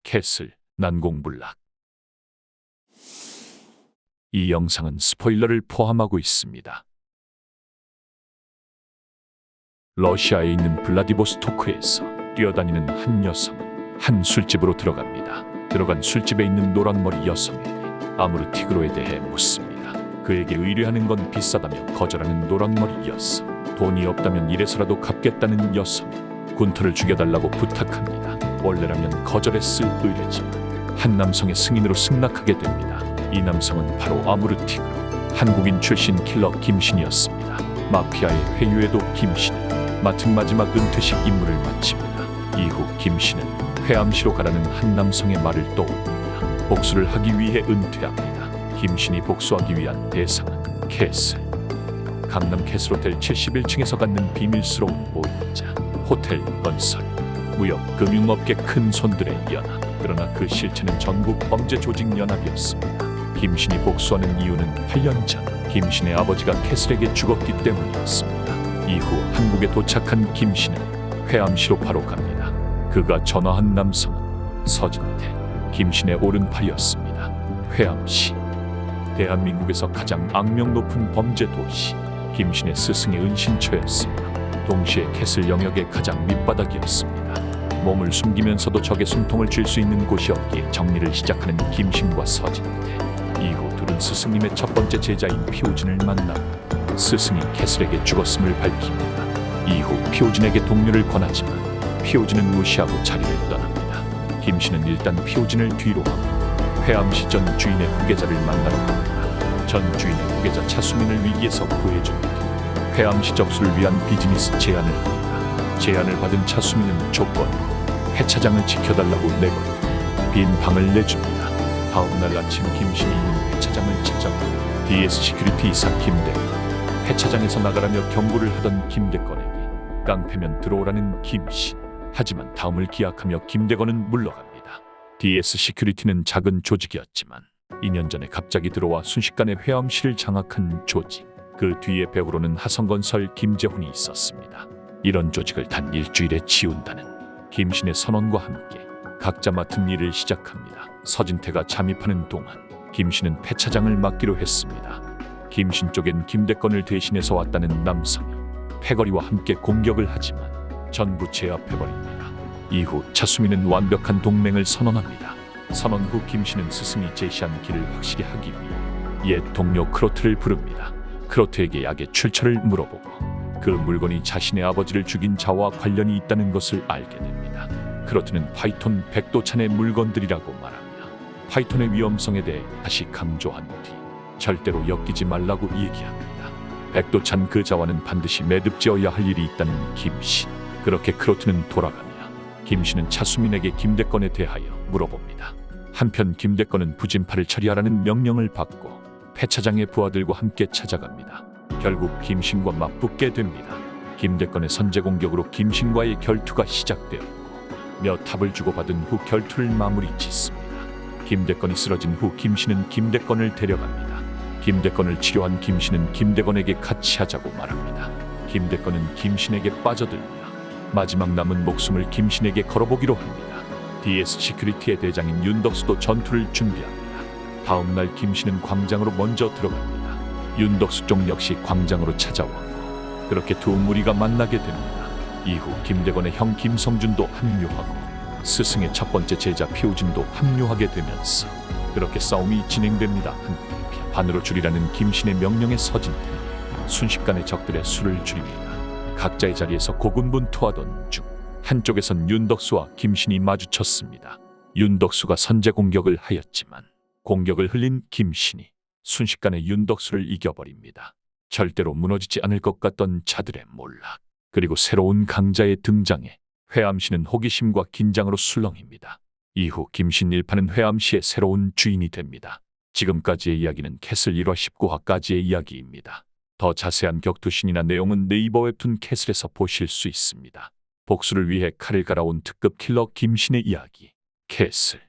캐슬 난공불락. 이 영상은 스포일러를 포함하고 있습니다. 러시아에 있는 블라디보스토크에서 뛰어다니는 한 여성은 한 술집으로 들어갑니다. 들어간 술집에 있는 노란머리 여성에게 아무르티그로에 대해 묻습니다. 그에게 의뢰하는 건 비싸다며 거절하는 노란머리 여성. 돈이 없다면 이래서라도 갚겠다는 여성은 군터를 죽여달라고 부탁합니다. 원래라면 거절했을 의뢰지만 한 남성의 승인으로 승낙하게 됩니다. 이 남성은 바로 아무르티그로, 한국인 출신 킬러 김신이었습니다. 마피아의 회유에도 김신은 맡은 마지막 은퇴식 임무를 마칩니다. 이후 김신은 회암시로 가라는 한 남성의 말을 떠올립니다. 복수를 하기 위해 은퇴합니다. 김신이 복수하기 위한 대상은 캐슬. 강남 캐슬호텔 71층에서 갖는 비밀스러운 모임이자 호텔 건설, 무역, 금융업계 큰 손들의 연합. 그러나 그 실체는 전국 범죄 조직 연합이었습니다. 김신이 복수하는 이유는 8년 전 김신의 아버지가 캐슬에게 죽었기 때문이었습니다. 이후 한국에 도착한 김신은 회암시로 바로 갑니다. 그가 전화한 남성은 서진태, 김신의 오른팔이었습니다. 회암시, 대한민국에서 가장 악명 높은 범죄 도시, 김신의 스승의 은신처였습니다. 동시에 캐슬 영역의 가장 밑바닥이었습니다. 몸을 숨기면서도 적의 숨통을 쥘 수 있는 곳이었기에 정리를 시작하는 김신과 서진태. 이후 둘은 스승님의 첫 번째 제자인 피오진을 만나고 스승이 캐슬에게 죽었음을 밝힙니다. 이후 피오진에게 동료를 권하지만 피오진은 무시하고 자리를 떠납니다. 김신은 일단 피오진을 뒤로 하고 회암시 전 주인의 후계자를 만나러 갑니다. 전 주인의 후계자 차수민을 위기에서 구해줍니다. 회암시 접수를 위한 비즈니스 제안을 합니다. 제안을 받은 차수민은 조건으로 회 차장을 지켜달라고 내걸고 빈 방을 내줍니다. 다음날 아침 김신이 있는 회 차장을 찾아오고 DS 시큐리티 이사 김대건, 회 차장에서 나가라며 경고를 하던 김대건에게 깡패면 들어오라는 김신. 하지만 다음을 기약하며 김대건은 물러갑니다. DS 시큐리티는 작은 조직이었지만 2년 전에 갑자기 들어와 순식간에 회암시를 장악한 조직. 그 뒤에 배우로는 하성건설 김재훈이 있었습니다. 이런 조직을 단 일주일에 치운다는 김신의 선언과 함께 각자 맡은 일을 시작합니다. 서진태가 잠입하는 동안 김신은 폐 차장을 맡기로 했습니다. 김신 쪽엔 김대건을 대신해서 왔다는 남성이 패거리와 함께 공격을 하지만 전부 제압해버립니다. 이후 차수민은 완벽한 동맹을 선언합니다. 선언 후 김신은 스승이 제시한 길을 확실히 하기 위해 옛 동료 크로트를 부릅니다. 크로트에게 약의 출처를 물어보고 그 물건이 자신의 아버지를 죽인 자와 관련이 있다는 것을 알게 됩니다. 크로트는 파이톤 백도찬의 물건들이라고 말하며 파이톤의 위험성에 대해 다시 강조한 뒤 절대로 엮이지 말라고 얘기합니다. 백도찬 그 자와는 반드시 매듭지어야 할 일이 있다는 김신. 그렇게 크로트는 돌아가며 김신은 차수민에게 김대건에 대하여 물어봅니다. 한편 김대건은 부진파를 처리하라는 명령을 받고 폐 차장의 부하들과 함께 찾아갑니다. 결국 김신과 맞붙게 됩니다. 김대건의 선제 공격으로 김신과의 결투가 시작되었고 몇 탑을 주고받은 후 결투를 마무리 짓습니다. 김대건이 쓰러진 후 김신은 김대건을 데려갑니다. 김대건을 치료한 김신은 김대건에게 같이 하자고 말합니다. 김대건은 김신에게 빠져들며 마지막 남은 목숨을 김신에게 걸어보기로 합니다. DS 시큐리티의 대장인 윤덕수도 전투를 준비합니다. 다음 날 김신은 광장으로 먼저 들어갑니다. 윤덕수 쪽 역시 광장으로 찾아왔고 그렇게 두 무리가 만나게 됩니다. 이후 김대건의 형 김성준도 합류하고 스승의 첫 번째 제자 피오진도 합류하게 되면서 그렇게 싸움이 진행됩니다. 한편 반으로 줄이라는 김신의 명령에 서진태는 순식간에 적들의 수를 줄입니다. 각자의 자리에서 고군분투하던 중 한쪽에선 윤덕수와 김신이 마주쳤습니다. 윤덕수가 선제 공격을 하였지만 공격을 흘린 김신이 순식간에 윤덕수를 이겨버립니다. 절대로 무너지지 않을 것 같던 자들의 몰락, 그리고 새로운 강자의 등장에 회암시는 호기심과 긴장으로 술렁입니다. 이후 김신 일파는 회암시의 새로운 주인이 됩니다. 지금까지의 이야기는 캐슬 1화 19화까지의 이야기입니다. 더 자세한 격투신이나 내용은 네이버 웹툰 캐슬에서 보실 수 있습니다. 복수를 위해 칼을 갈아온 특급 킬러 김신의 이야기, 캐슬.